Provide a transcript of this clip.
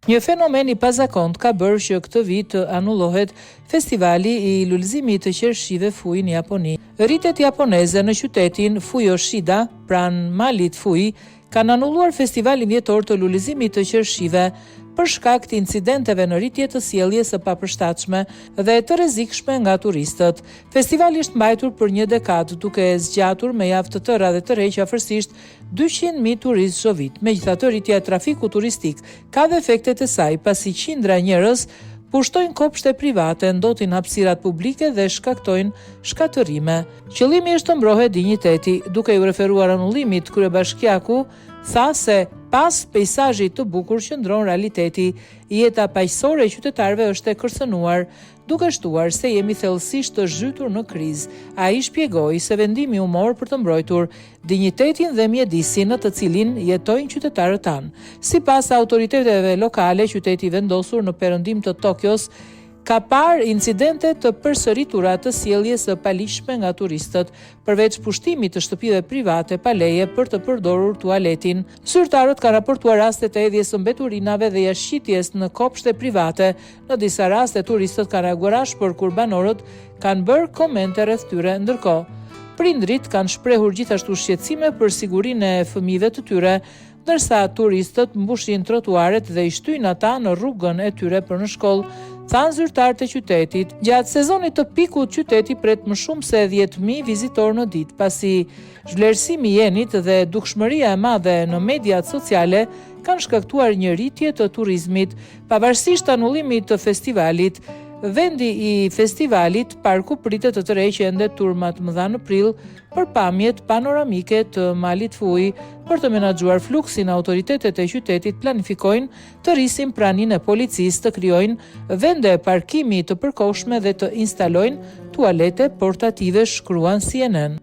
Një fenomen i pazakont ka bërë që këtë vit të anullohet festivali i lullëzimit të qershive Fui në Japoni. Rritet japoneze në qytetin Fujoshida, pranë malit Fui, kanë anulluar festivalin vjetor të lullëzimit të qershive për shkak të incidenteve në rritje të sjelljes së papërshtatshme dhe të rrezikshme nga turistët. Festivali është mbajtur për një dekadë, duke zgjatur me javë të tëra dhe të req afërsisht 200.000 turistë çdo vit. Megjithatë, rritja e trafikut turistik ka dhe efektet e saj, pasi qindra njerëz pushtojnë kopshte private, ndotin hapësirat publike dhe shkaktojnë shkatërime. Qëllimi është të mbrohet dinjiteti. Duke u referuar anullimit, kryebashkiaku tha se pas peizazhit të bukur qëndron realiteti. Jeta paqësore e qytetarëve është e kërcënuar, duke shtuar se jemi thellësisht të zhytur në krizë. Ai shpjegoi se vendimi u mor për të mbrojtur dinjitetin dhe mjedisin në të cilin jetojnë qytetarët tanë. Sipas autoriteteve lokale, qyteti i vendosur në perëndim të Tokios ka parë incidente të përsëritura të sjelljes së palishme nga turistët, përveç pushtimit të shtëpive private pa leje për të përdorur tualetin. Zyrtarët kanë raportuar raste të hedhjes së mbeturinave dhe jashtëqitjes në kopshte private. Në disa raste turistët kanë reaguar ashpër kur banorët kanë bërë komente rreth tyre. Ndërkohë, prindrit kanë shprehur gjithashtu shqetësime për sigurinë e fëmijëve të tyre, ndërsa turistët mbushin trotuaret dhe i shtyjnë ata në rrugën e tyre për në shkollë, thanë zyrtarët e qytetit. Gjatë sezonit të pikut, qyteti pret më shumë se 10.000 vizitorë në ditë, pasi zhvlerësimi i jenit dhe dukshmëria e madhe në mediat sociale kanë shkaktuar një rritje të turizmit. Pavarësisht anullimit të festivalit, vendi i festivalit parku pritet të tërheqë ende turma të mëdha në prill për pamjet panoramike të malit Fui. Për të menaxhuar fluksin, autoritetet e qytetit planifikojnë të rrisin praninë e policisë, të krijojnë vende parkimi të përkohshme dhe të instalojnë tualete portative, shkruan CNN.